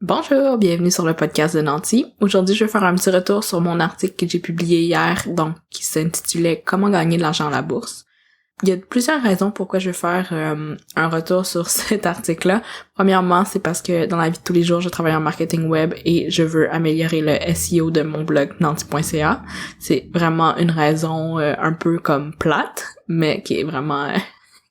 Bonjour, bienvenue sur le podcast de Nancy. Aujourd'hui, je vais faire un petit retour sur mon article que j'ai publié hier, donc qui s'intitulait « Comment gagner de l'argent à la bourse ». Il y a plusieurs raisons pourquoi je vais faire un retour sur cet article-là. Premièrement, c'est parce que dans la vie de tous les jours, je travaille en marketing web et je veux améliorer le SEO de mon blog nancy.ca. C'est vraiment une raison un peu comme plate, mais qui est vraiment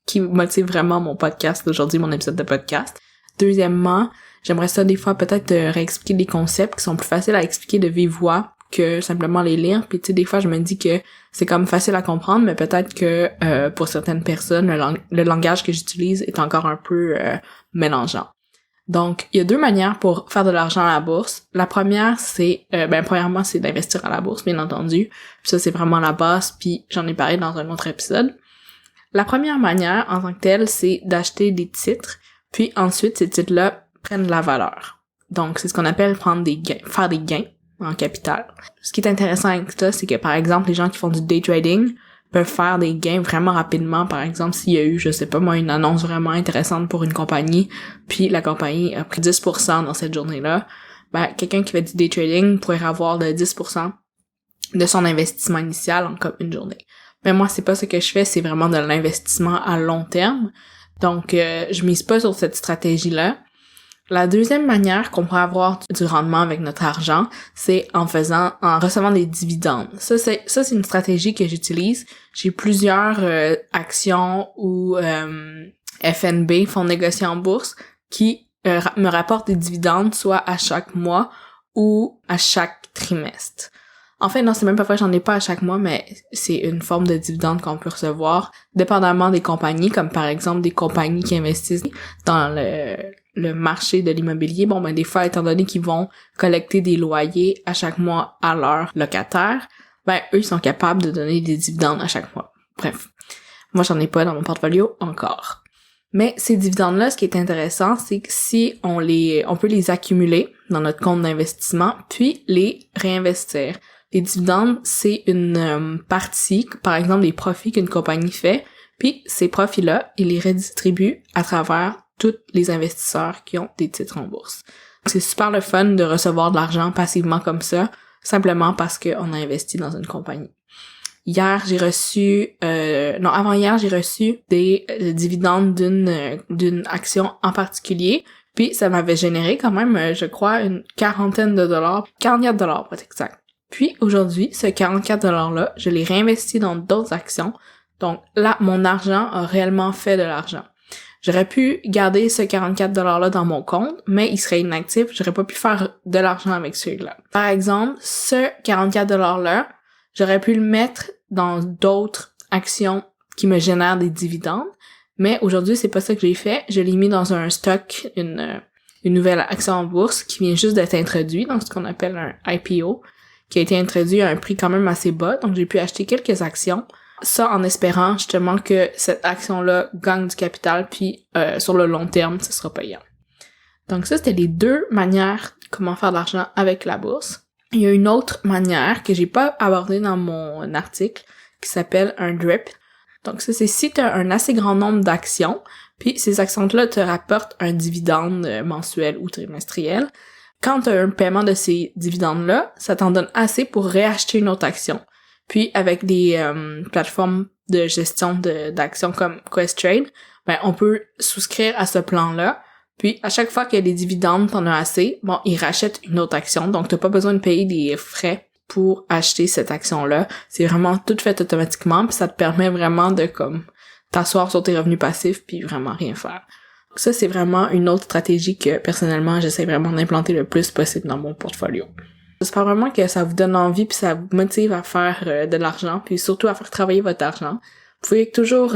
qui motive vraiment mon podcast d'aujourd'hui, mon épisode de podcast. Deuxièmement, j'aimerais ça des fois peut-être réexpliquer des concepts qui sont plus faciles à expliquer de vive voix que simplement les lire. Puis tu sais, des fois je me dis que c'est comme facile à comprendre, mais peut-être que pour certaines personnes, le langage que j'utilise est encore un peu mélangeant. Donc, il y a deux manières pour faire de l'argent à la bourse. La première, c'est, premièrement, c'est d'investir à la bourse, bien entendu. Puis ça, c'est vraiment la base, puis j'en ai parlé dans un autre épisode. La première manière, en tant que telle, c'est d'acheter des titres, puis ensuite, ces titres-là prennent de la valeur. Donc, c'est ce qu'on appelle faire des gains en capital. Ce qui est intéressant avec ça, c'est que, par exemple, les gens qui font du day trading peuvent faire des gains vraiment rapidement. Par exemple, s'il y a eu, je sais pas moi, une annonce vraiment intéressante pour une compagnie, puis la compagnie a pris 10% dans cette journée-là, quelqu'un qui fait du day trading pourrait avoir de 10% de son investissement initial en comme une journée. Mais moi, c'est pas ce que je fais, c'est vraiment de l'investissement à long terme. Donc, je mise pas sur cette stratégie-là. La deuxième manière qu'on pourrait avoir du rendement avec notre argent, c'est en recevant des dividendes. Ça, c'est une stratégie que j'utilise. J'ai plusieurs actions ou FNB, fonds négociés en bourse, qui me rapportent des dividendes soit à chaque mois ou à chaque trimestre. En fait, non, c'est même pas vrai, j'en ai pas à chaque mois, mais c'est une forme de dividende qu'on peut recevoir, dépendamment des compagnies, comme par exemple des compagnies qui investissent dans le marché de l'immobilier. Des fois, étant donné qu'ils vont collecter des loyers à chaque mois à leurs locataires, eux, ils sont capables de donner des dividendes à chaque mois. Bref. Moi, j'en ai pas dans mon portfolio encore. Mais ces dividendes-là, ce qui est intéressant, c'est que si on peut les accumuler dans notre compte d'investissement, puis les réinvestir. Les dividendes, c'est une partie, par exemple, des profits qu'une compagnie fait, puis ces profits-là, ils les redistribuent à travers tous les investisseurs qui ont des titres en bourse. C'est super le fun de recevoir de l'argent passivement comme ça, simplement parce qu'on a investi dans une compagnie. Avant-hier, j'ai reçu des dividendes d'une action en particulier, puis ça m'avait généré quand même, je crois, une quarantaine de dollars, 44 dollars pour être exact. Puis aujourd'hui, ce 44 $-là, je l'ai réinvesti dans d'autres actions. Donc là, mon argent a réellement fait de l'argent. J'aurais pu garder ce 44 $-là dans mon compte, mais il serait inactif, j'aurais pas pu faire de l'argent avec celui-là. Par exemple, ce 44 $-là, j'aurais pu le mettre dans d'autres actions qui me génèrent des dividendes, mais aujourd'hui, c'est pas ça que j'ai fait. Je l'ai mis dans un stock, une nouvelle action en bourse qui vient juste d'être introduite, donc ce qu'on appelle un IPO, qui a été introduit à un prix quand même assez bas, donc j'ai pu acheter quelques actions. Ça en espérant justement que cette action-là gagne du capital, puis sur le long terme, ce sera payant. Donc ça, c'était les deux manières de comment faire de l'argent avec la bourse. Il y a une autre manière que j'ai pas abordée dans mon article, qui s'appelle un DRIP. Donc ça, c'est si tu as un assez grand nombre d'actions, puis ces actions-là te rapportent un dividende mensuel ou trimestriel. Quand tu as un paiement de ces dividendes-là, ça t'en donne assez pour réacheter une autre action. Puis avec des plateformes de gestion d'actions comme Questrade, on peut souscrire à ce plan-là. Puis à chaque fois qu'il y a des dividendes, t'en as assez, ils rachètent une autre action. Donc t'as pas besoin de payer des frais pour acheter cette action-là. C'est vraiment tout fait automatiquement, puis ça te permet vraiment de t'asseoir sur tes revenus passifs puis vraiment rien faire. Ça, c'est vraiment une autre stratégie que, personnellement, j'essaie vraiment d'implanter le plus possible dans mon portfolio. J'espère vraiment que ça vous donne envie puis ça vous motive à faire de l'argent puis surtout à faire travailler votre argent. Vous pouvez toujours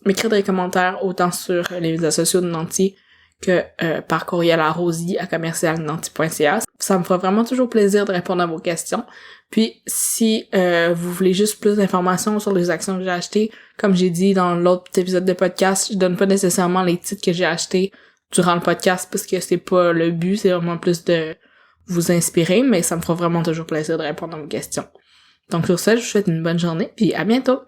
m'écrire des commentaires autant sur les réseaux sociaux de Nancy que par courriel à rosie@commercialnanty.ca. Ça me fera vraiment toujours plaisir de répondre à vos questions. Puis si vous voulez juste plus d'informations sur les actions que j'ai achetées, comme j'ai dit dans l'autre épisode de podcast, je donne pas nécessairement les titres que j'ai achetés durant le podcast parce que c'est pas le but, c'est vraiment plus de vous inspirer, mais ça me fera vraiment toujours plaisir de répondre à vos questions. Donc sur ça, je vous souhaite une bonne journée, puis à bientôt!